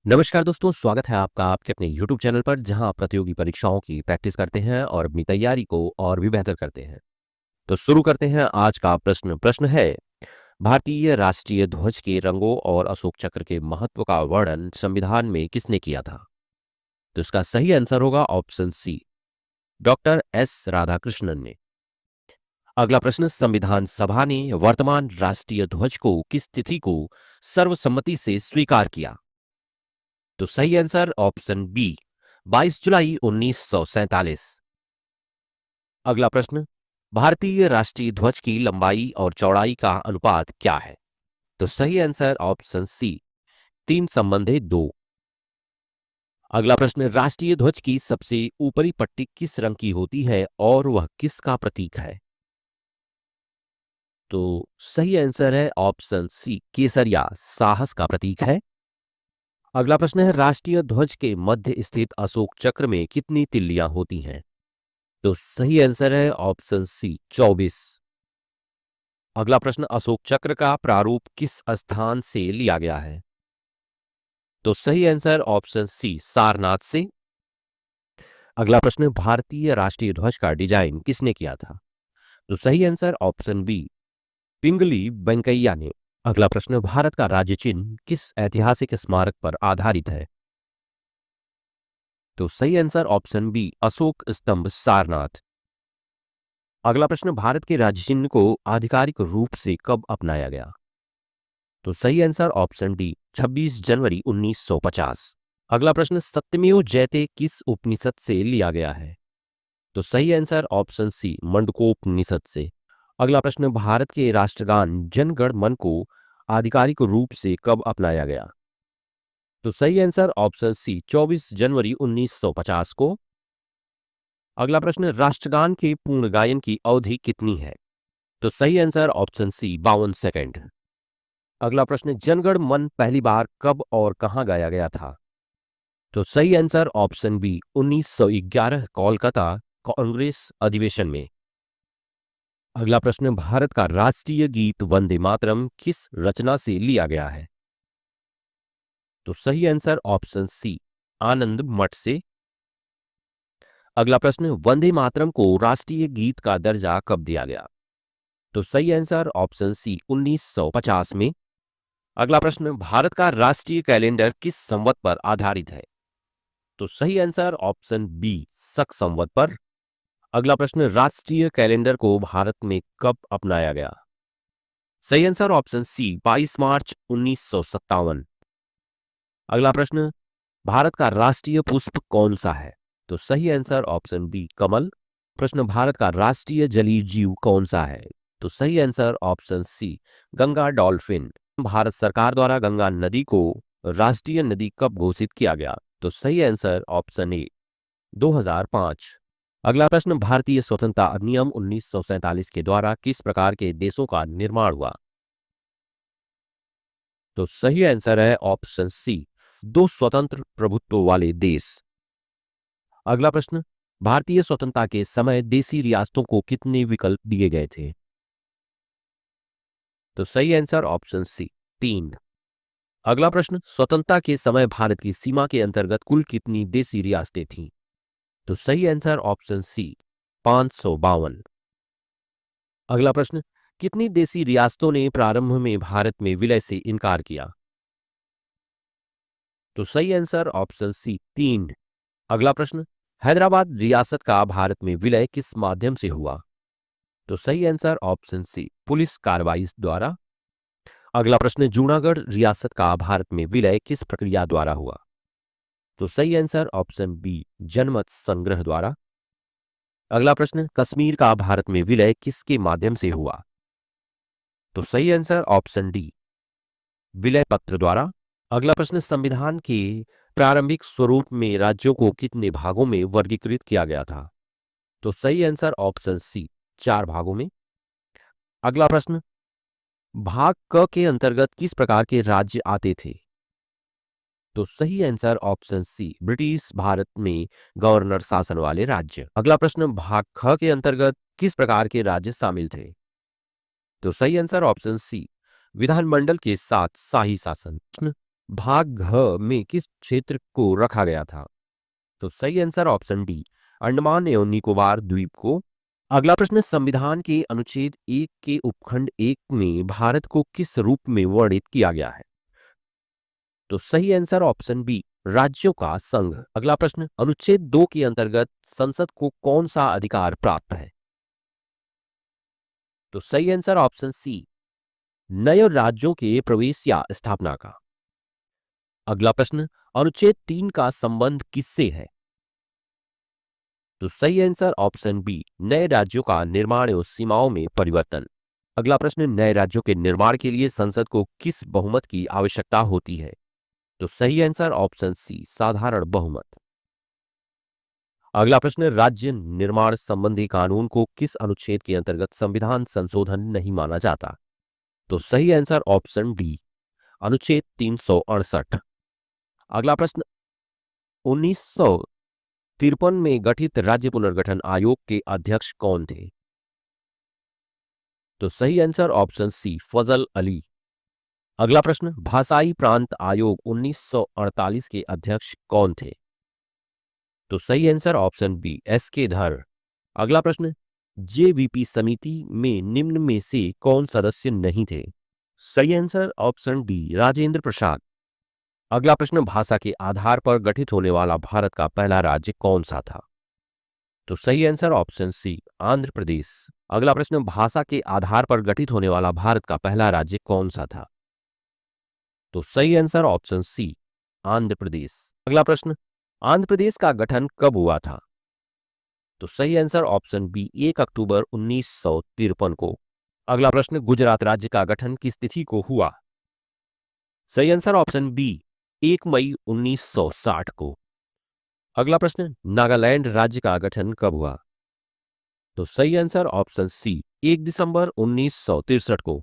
नमस्कार दोस्तों, स्वागत है आपका आपके अपने YouTube चैनल पर जहां आप प्रतियोगी परीक्षाओं की प्रैक्टिस करते हैं और अपनी तैयारी को और भी बेहतर करते हैं। तो शुरू करते हैं आज का प्रश्न है भारतीय राष्ट्रीय ध्वज के रंगों और अशोक चक्र के महत्व का वर्णन संविधान में किसने किया था? तो इसका सही आंसर होगा option C, doctor S Radhakrishnan ने। अगला प्रश्न, संविधान सभा ने वर्तमान राष्ट्रीय ध्वज को किस तिथि को सर्वसम्मति से स्वीकार किया? तो सही आंसर ऑप्शन बी, 22 जुलाई 1947। अगला प्रश्न, भारतीय राष्ट्रीय ध्वज की लंबाई और चौड़ाई का अनुपात क्या है? तो सही आंसर ऑप्शन सी, 3:2। अगला प्रश्न, राष्ट्रीय ध्वज की सबसे ऊपरी पट्टी किस रंग की होती है और वह किसका प्रतीक है? तो सही आंसर है ऑप्शन सी, केसरिया साहस का प्रतीक है। अगला प्रश्न है, राष्ट्रीय ध्वज के मध्य स्थित अशोक चक्र में कितनी तिल्लियां होती हैं? तो सही आंसर है ऑप्शन सी, 24। अगला प्रश्न, अशोक चक्र का प्रारूप किस स्थान से लिया गया है? तो सही आंसर ऑप्शन सी, सारनाथ से। अगला प्रश्न, भारतीय राष्ट्रीय ध्वज का डिजाइन किसने किया था? तो सही आंसर ऑप्शन बी, पिंगली वेंकैया ने। अगला प्रश्न, भारत का राज्य चिन्ह किस ऐतिहासिक स्मारक पर आधारित है? तो सही आंसर ऑप्शन बी, अशोक स्तंभ सारनाथ। अगला प्रश्न, भारत के राज्य चिन्ह को आधिकारिक रूप से कब अपनाया गया? तो सही आंसर ऑप्शन डी, 26 जनवरी 1950। अगला प्रश्न, सत्यमेव जयते किस उपनिषद से लिया गया है? तो सही आंसर ऑप्शन सी, मंडकोपनिषद से। अगला प्रश्न, भारत के राष्ट्रगान जन गण मन को आधिकारिक रूप से कब अपनाया गया? तो सही आंसर ऑप्शन सी, 24 जनवरी 1950 को। अगला प्रश्न, राष्ट्रगान के पूर्ण गायन की अवधि कितनी है? तो सही आंसर ऑप्शन सी, 52 सेकंड। अगला प्रश्न, जनगण मन पहली बार कब और कहां गाया गया था? तो सही answer option B, 1911 Kolkata Congress अधिवेशन में। अगला प्रश्न, भारत का राष्ट्रीय गीत वंदे मातरम किस रचना से लिया गया है? तो सही आंसर ऑप्शन सी, आनंद मठ से। अगला प्रश्न, वंदे मातरम को राष्ट्रीय गीत का दर्जा कब दिया गया? तो सही आंसर ऑप्शन सी, 1950 में। अगला प्रश्न, भारत का राष्ट्रीय कैलेंडर किस संवत पर आधारित है? तो सही आंसर ऑप्शन बी, शक संवत पर। अगला प्रश्न, राष्ट्रीय कैलेंडर को भारत में कब अपनाया गया? सही आंसर ऑप्शन सी, 22 मार्च 1957। अगला प्रश्न, भारत का राष्ट्रीय पुष्प कौन सा है? तो सही आंसर ऑप्शन बी, कमल। प्रश्न, भारत का राष्ट्रीय जलीय जीव कौन सा है? तो सही answer option C, Ganga dolphin. Bharat सरकार द्वारा गंगा नदी को राष्ट्रीय नदी कब घोषित किया गया? तो सही आंसर ऑप्शन ए, 2005। अगला प्रश्न, भारतीय स्वतंत्रता अधिनियम 1947 के द्वारा किस प्रकार के देशों का निर्माण हुआ? तो सही आंसर है ऑप्शन सी, दो स्वतंत्र प्रभुत्व वाले देश। अगला प्रश्न, भारतीय स्वतंत्रता के समय देसी रियासतों को कितने विकल्प दिए गए थे? तो सही आंसर ऑप्शन सी, 3। अगला प्रश्न, स्वतंत्रता के समय भारत की सीमा के अंतर्गत कुल कितनी देसी रियासतें थीं? तो सही आंसर ऑप्शन सी, 552। अगला प्रश्न, कितनी देसी रियासतों ने प्रारंभ में भारत में विलय से इनकार किया? तो सही आंसर ऑप्शन सी, 3। अगला प्रश्न, हैदराबाद रियासत का भारत में विलय किस माध्यम से हुआ? तो सही आंसर ऑप्शन सी, पुलिस कार्रवाई द्वारा। अगला प्रश्न, जूनागढ़ रियासत का भारत में विलय किस प्रक्रिया द्वारा हुआ? तो सही आंसर ऑप्शन बी, जनमत संग्रह द्वारा। अगला प्रश्न, कश्मीर का भारत में विलय किसके माध्यम से हुआ? तो सही आंसर ऑप्शन डी, विलय पत्र द्वारा। अगला प्रश्न, संविधान के प्रारंभिक स्वरूप में राज्यों को कितने भागों में वर्गीकृत किया गया था? तो सही आंसर ऑप्शन सी, 4 भागों में। अगला प्रश्न, भाग क के अंतर्गत किस प्रकार के राज्य आते थे? तो सही answer option C, British Bharat में गवर्नर शासन वाले राज्य। अगला प्रश्न, भाग ख के अंतर्गत किस प्रकार के राज्य शामिल थे? तो सही आंसर ऑप्शन सी, विधानमंडल के साथ शाही शासन। भाग घ में किस क्षेत्र को रखा गया था? तो सही आंसर ऑप्शन डी, अंडमान एवं निकोबार द्वीप को। अगला प्रश्न, संविधान के अनुच्छेद 1 के उपखंड 1 में भारत को किस रूप में वर्णित किया गया है? तो सही आंसर ऑप्शन बी, राज्यों का संघ। अगला प्रश्न, अनुच्छेद 2 के अंतर्गत संसद को कौन सा अधिकार प्राप्त है? तो सही आंसर ऑप्शन सी, नए राज्यों के प्रवेश या स्थापना का। अगला प्रश्न, अनुच्छेद 3 का संबंध किससे है? तो सही आंसर ऑप्शन बी, नए राज्यों का निर्माण एवं सीमाओं में परिवर्तन। अगला प्रश्न, नए राज्यों के निर्माण के लिए संसद को किस बहुमत की आवश्यकता होती है? तो सही आंसर ऑप्शन सी, साधारण बहुमत। अगला प्रश्न, राज्य निर्माण संबंधी कानून को किस अनुच्छेद के अंतर्गत संविधान संशोधन नहीं माना जाता? तो सही आंसर ऑप्शन डी, अनुच्छेद 368। अगला प्रश्न, 1953 में गठित राज्य पुनर्गठन आयोग के अध्यक्ष कौन थे? तो सही आंसर ऑप्शन सी, फजल अली। अगला प्रश्न, भाषाई प्रांत आयोग 1948 के अध्यक्ष कौन थे? तो सही आंसर ऑप्शन बी, एस के धर। अगला प्रश्न, जेवीपी समिति में निम्न में से कौन सदस्य नहीं थे? सही answer option D, Rajendra Prasad. अगला प्रश्न, भाषा के आधार पर गठित होने वाला भारत का पहला राज्य कौन सा था? तो सही आंसर ऑप्शन सी, आंध्र प्रदेश। अगला प्रश्न, भाषा के आधार पर गठित होने वाला भारत का पहला राज्य कौन सा था? तो सही आंसर ऑप्शन सी, आंध्र प्रदेश। अगला प्रश्न, आंध्र प्रदेश का गठन कब हुआ था? तो सही आंसर ऑप्शन बी, 1 अक्टूबर 1953 को। अगला प्रश्न, गुजरात राज्य का गठन किस तिथि को हुआ? सही आंसर ऑप्शन बी, 1 मई 1960 को। अगला प्रश्न, नागालैंड राज्य का गठन कब हुआ? तो सही आंसर ऑप्शन सी, 1 दिसंबर 1963 को।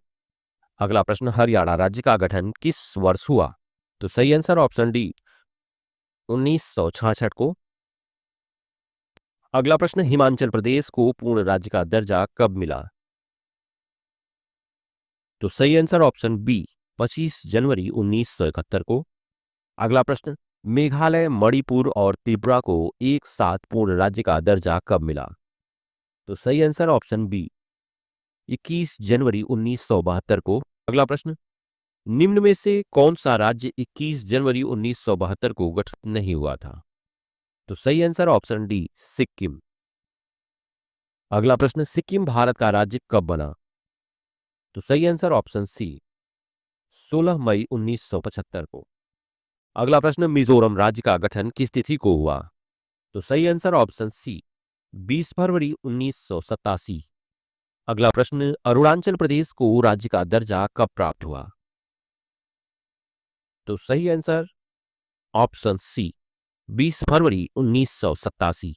अगला प्रश्न, हरियाणा राज्य का गठन किस वर्ष हुआ? तो सही आंसर ऑप्शन डी, 1966 को। अगला प्रश्न, हिमाचल प्रदेश को पूर्ण राज्य का दर्जा कब मिला? तो सही आंसर ऑप्शन बी, 25 जनवरी 1971 को। अगला प्रश्न, मेघालय, मणिपुर और त्रिपुरा को एक साथ पूर्ण राज्य का दर्जा कब मिला? तो सही आंसर ऑप्शन बी, 21 जनवरी 1972 को। अगला प्रश्न, निम्न में से कौन सा राज्य 21 जनवरी 1972 को गठित नहीं हुआ था? तो सही आंसर ऑप्शन डी, सिक्किम। अगला प्रश्न, सिक्किम भारत का राज्य कब बना? तो सही आंसर ऑप्शन सी, 16 मई 1975 को। अगला प्रश्न, मिजोरम राज्य का गठन किस तिथि को हुआ? तो सही आंसर ऑप्शन सी, 20 फरवरी 1987। अगला प्रश्न, अरुणाचल प्रदेश को राज्य का दर्जा कब प्राप्त हुआ? तो सही आंसर ऑप्शन सी, 20 फरवरी 1987।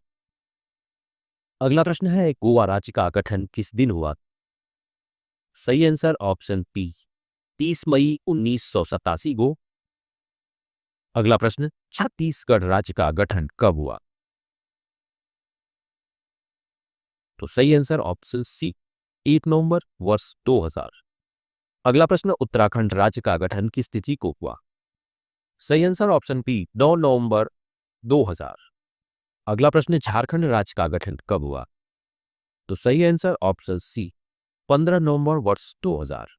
अगला प्रश्न है, गोवा राज्य का गठन किस दिन हुआ? सही आंसर ऑप्शन पी, 30 मई 1987 को। अगला प्रश्न, छत्तीसगढ़ राज्य का गठन कब हुआ? तो सही आंसर ऑप्शन सी, 1 नवंबर वर्ष 2000। अगला प्रश्न, उत्तराखंड राज्य का गठन किस तिथि को हुआ? सही आंसर ऑप्शन बी, 9 नवंबर 2000। अगला प्रश्न, झारखंड राज्य का गठन कब हुआ? तो सही आंसर ऑप्शन सी, 15 नवंबर वर्ष 2000।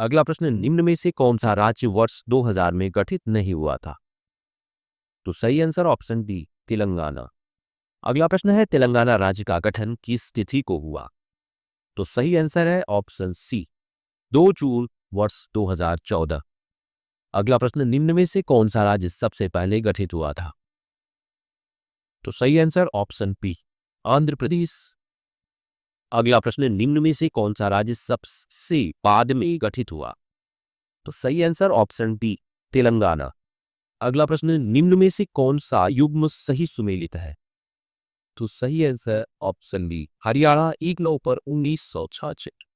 अगला प्रश्न, निम्न में से कौन सा राज्य वर्ष 2000 में गठित नहीं हुआ था? तो सही आंसर ऑप्शन डी, तेलंगाना। अगला प्रश्न है, तेलंगाना राज्य का गठन किस तिथि को हुआ? तो सही आंसर है ऑप्शन सी, 2 जून वर्ष 2014। अगला प्रश्न, निम्न में से कौन सा राज्य सबसे पहले गठित हुआ था? तो सही answer option B, Andhra Pradesh. अगला प्रश्न, निम्न में से कौन सा राज्य सबसे बाद में गठित हुआ? तो सही आंसर ऑप्शन डी, तेलंगाना। अगला प्रश्न, निम्न में से कौन सा युग्म सही सुमेलित है? तो सही आंसर ऑप्शन बी, हरियाणा 1 नवंबर 1966।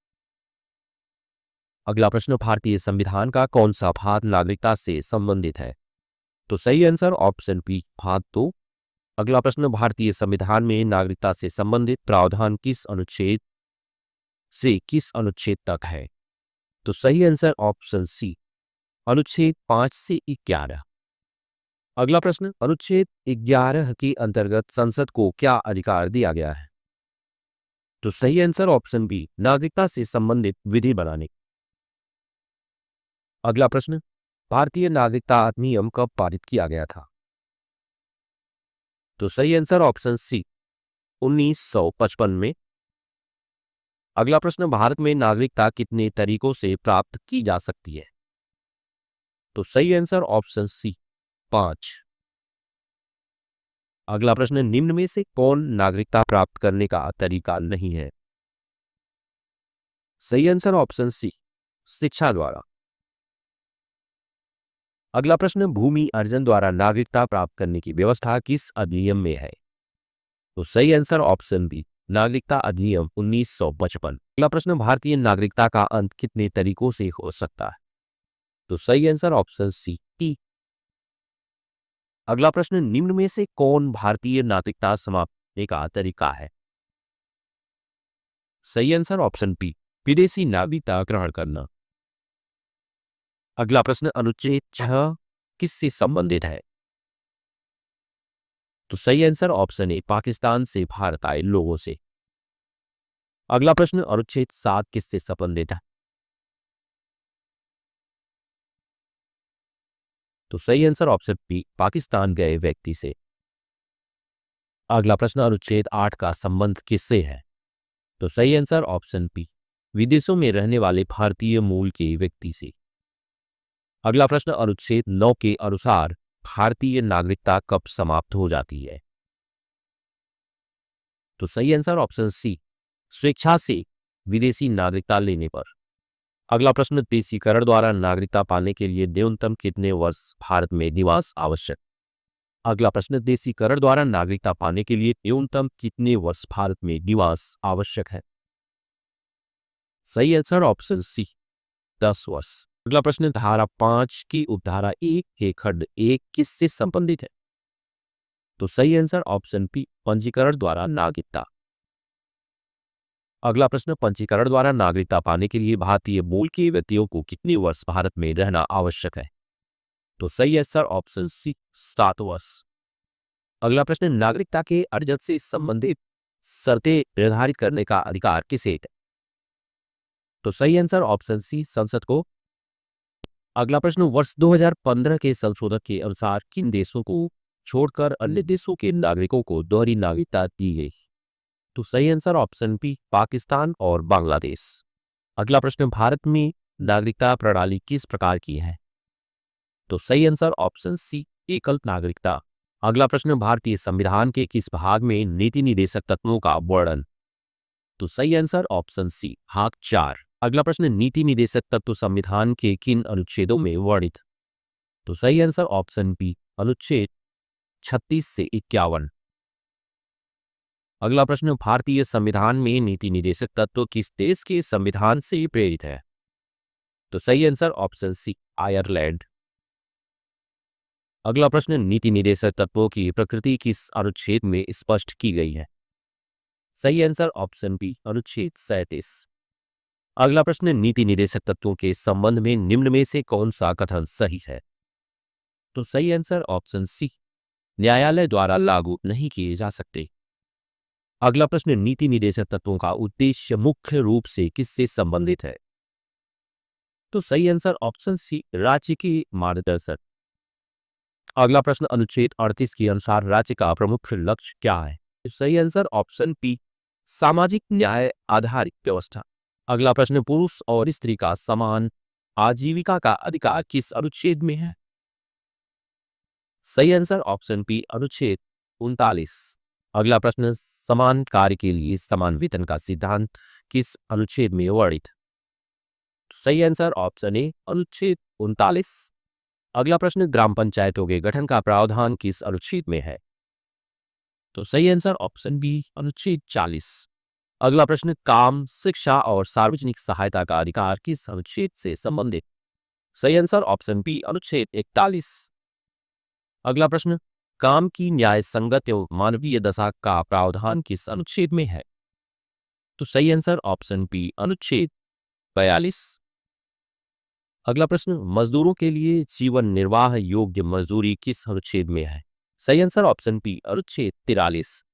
अगला प्रश्न, भारतीय संविधान का कौन सा भाग नागरिकता से संबंधित है? तो सही आंसर ऑप्शन बी, भाग 2। अगला प्रश्न, भारतीय संविधान में नागरिकता से संबंधित प्रावधान किस अनुच्छेद से किस अनुच्छेद तक है? तो सही आंसर ऑप्शन सी, अनुच्छेद 5 से 11। अगला प्रश्न, अनुच्छेद 11 के अंतर्गत संसद को क्या अधिकार दिया गया है? तो सही आंसर ऑप्शन बी, नागरिकता से संबंधित विधि बनाने। अगला प्रश्न, भारतीय नागरिकता अधिनियम कब पारित किया गया था? तो सही आंसर ऑप्शन सी, 1955 में। अगला प्रश्न, भारत में नागरिकता कितने तरीकों से प्राप्त की जा सकती है? तो सही आंसर ऑप्शन सी, 5। अगला प्रश्न, निम्न में से कौन नागरिकता प्राप्त करने का तरीका नहीं है? सही आंसर ऑप्शन सी, शिक्षा द्वारा। अगला प्रश्न, भूमि अर्जन द्वारा नागरिकता प्राप्त करने की व्यवस्था किस अधिनियम में है? तो सही आंसर ऑप्शन बी, नागरिकता अधिनियम 1955। अगला प्रश्न, भारतीय नागरिकता का अंत कितने तरीकों से हो सकता है? तो सही आंसर ऑप्शन सी, टी। अगला प्रश्न, निम्न में से कौन भारतीय नागरिकता समाप्त करने का तरीका है? सही आंसर ऑप्शन बी, विदेशी नागरिकता ग्रहण करना। अगला प्रश्न, अनुच्छेद 6 किससे संबंधित है? तो सही आंसर ऑप्शन ए, पाकिस्तान से भारत आए लोगों से। अगला प्रश्न, अनुच्छेद 7 किससे संबंधित है? तो सही आंसर ऑप्शन बी, पाकिस्तान गए व्यक्ति से। अगला प्रश्न, अनुच्छेद 8 का संबंध किससे है? तो सही आंसर ऑप्शन बी, विदेशों में रहने वाले भारतीय मूल के व्यक्ति से। अगला प्रश्न, अनुच्छेद 9 के अनुसार भारतीय नागरिकता कब समाप्त हो जाती है? तो सही आंसर ऑप्शन सी, स्वेच्छा से विदेशी नागरिकता लेने पर। अगला प्रश्न, देशीकरण द्वारा नागरिकता पाने के लिए न्यूनतम कितने वर्ष भारत में निवास आवश्यक? अगला प्रश्न, देशीकरण द्वारा नागरिकता पाने के लिए न्यूनतम कितने वर्ष भारत में निवास आवश्यक है? सही आंसर ऑप्शन सी, 10 वर्ष। अगला प्रश्न, धारा 5 की उपधारा 1 के खंड 1 किससे संबंधित है? तो सही आंसर ऑप्शन बी, पंजीकरण द्वारा नागरिकता। अगला प्रश्न, पंजीकरण द्वारा नागरिकता पाने के लिए भारतीय मूल के व्यक्तियों को कितने वर्ष भारत में रहना आवश्यक है? तो सही आंसर ऑप्शन सी, 7 वर्ष। अगला प्रश्न, नागरिकता के अर्जन से संबंधित शर्तें निर्धारित करने का अधिकार किसे है? तो सही आंसर ऑप्शन सी, संसद को। अगला प्रश्न, वर्ष 2015 के संशोधन के अनुसार किन देशों को छोड़कर अन्य देशों के नागरिकों को दोहरी नागरिकता दी गई? तो सही आंसर ऑप्शन बी, पाकिस्तान और बांग्लादेश। अगला प्रश्न, भारत में नागरिकता प्रणाली किस प्रकार की है? तो सही आंसर ऑप्शन सी, एकल नागरिकता। अगला प्रश्न, भारतीय संविधान के किस भाग में नीति निर्देशक तत्वों का वर्णन? तो सही आंसर ऑप्शन सी, भाग 4। अगला प्रश्न, नीति निर्देशक तत्व संविधान के किन अनुच्छेदों में वर्णित? तो सही आंसर ऑप्शन बी, अनुच्छेद 36 से 51। अगला प्रश्न, भारतीय संविधान में नीति निर्देशक तत्व किस देश के संविधान से प्रेरित है? तो सही आंसर ऑप्शन सी, आयरलैंड। अगला प्रश्न, नीति निर्देशक तत्वों की प्रकृति किस अनुच्छेद में स्पष्ट की गई है? सही आंसर ऑप्शन बी, अनुच्छेद 37। अगला प्रश्न, नीति निर्देशक तत्वों के संबंध में निम्न में से कौन सा कथन सही है? तो सही आंसर ऑप्शन सी, न्यायालय द्वारा लागू नहीं किए जा सकते। अगला प्रश्न, नीति निर्देशक तत्वों का उद्देश्य मुख्य रूप से किससे संबंधित है? तो सही आंसर ऑप्शन सी, राज्य की मार्गदर्शन। अगला प्रश्न, अनुच्छेद 38 के अनुसार राज्य का प्रमुख लक्ष्य क्या है? तो सही आंसर ऑप्शन बी, सामाजिक न्याय आधारित व्यवस्था। अगला प्रश्न, पुरुष और स्त्री का समान आजीविका का अधिकार किस अनुच्छेद में है? सही आंसर ऑप्शन बी, अनुच्छेद 39। अगला प्रश्न, समान कार्य के लिए समान वेतन का सिद्धांत किस अनुच्छेद में वर्णित? सही आंसर ऑप्शन ए, अनुच्छेद 39। अगला प्रश्न, ग्राम पंचायतों के गठन का प्रावधान किस अनुच्छेद में है? तो सही आंसर ऑप्शन बी, अनुच्छेद 40। अगला प्रश्न, काम, शिक्षा और सार्वजनिक सहायता का अधिकार किस अनुच्छेद से संबंधित? सही आंसर ऑप्शन बी, अनुच्छेद 41। अगला प्रश्न, काम की न्याय संगत एवं मानवीय दशा का प्रावधान किस अनुच्छेद में है? तो सही आंसर ऑप्शन बी, अनुच्छेद 42। अगला प्रश्न, मजदूरों के लिए जीवन निर्वाह योग्य मजदूरी किस अनुच्छेद में है? सही आंसर ऑप्शन बी अनुच्छेद 43।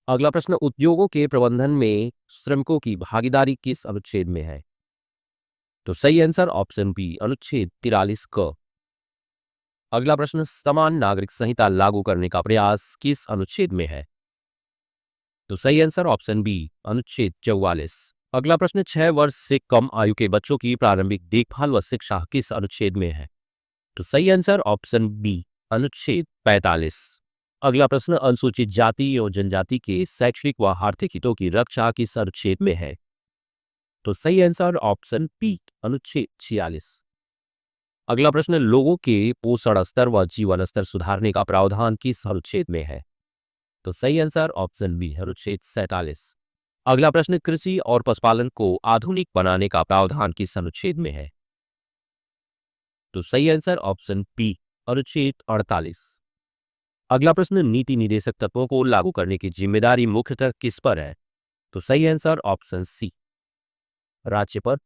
अगला प्रश्न, उद्योगों के प्रबंधन में श्रमिकों की भागीदारी किस अनुच्छेद में है? तो सही आंसर ऑप्शन बी अनुच्छेद 43 क। अगला प्रश्न, समान नागरिक संहिता लागू करने का प्रयास किस अनुच्छेद में है? तो सही आंसर ऑप्शन बी अनुच्छेद 44। अगला प्रश्न, 6 वर्ष से कम आयु के बच्चों की प्रारंभिक देखभाल व शिक्षा किस अनुच्छेद में है? तो सही आंसर ऑप्शन बी अनुच्छेद 45। अगला प्रश्न, अनुसूचित जाति और जनजाति के शैक्षणिक व आर्थिक हितों की रक्षा किस अनुच्छेद में है? तो सही आंसर ऑप्शन बी अनुच्छेद 46। अगला प्रश्न, लोगों के पोषण स्तर व जीवन स्तर सुधारने का प्रावधान किस अनुच्छेद में है? तो सही आंसर ऑप्शन बी अनुच्छेद 47। अगला प्रश्न, कृषि और पशुपालन को आधुनिक बनाने का प्रावधान किस अनुच्छेद में है? तो सही आंसर ऑप्शन बी अनुच्छेद 48। अगला प्रश्न, नीति निदेशक तत्वों को लागू करने की जिम्मेदारी मुख्यतः किस पर है? तो सही आंसर ऑप्शन सी राज्य पर।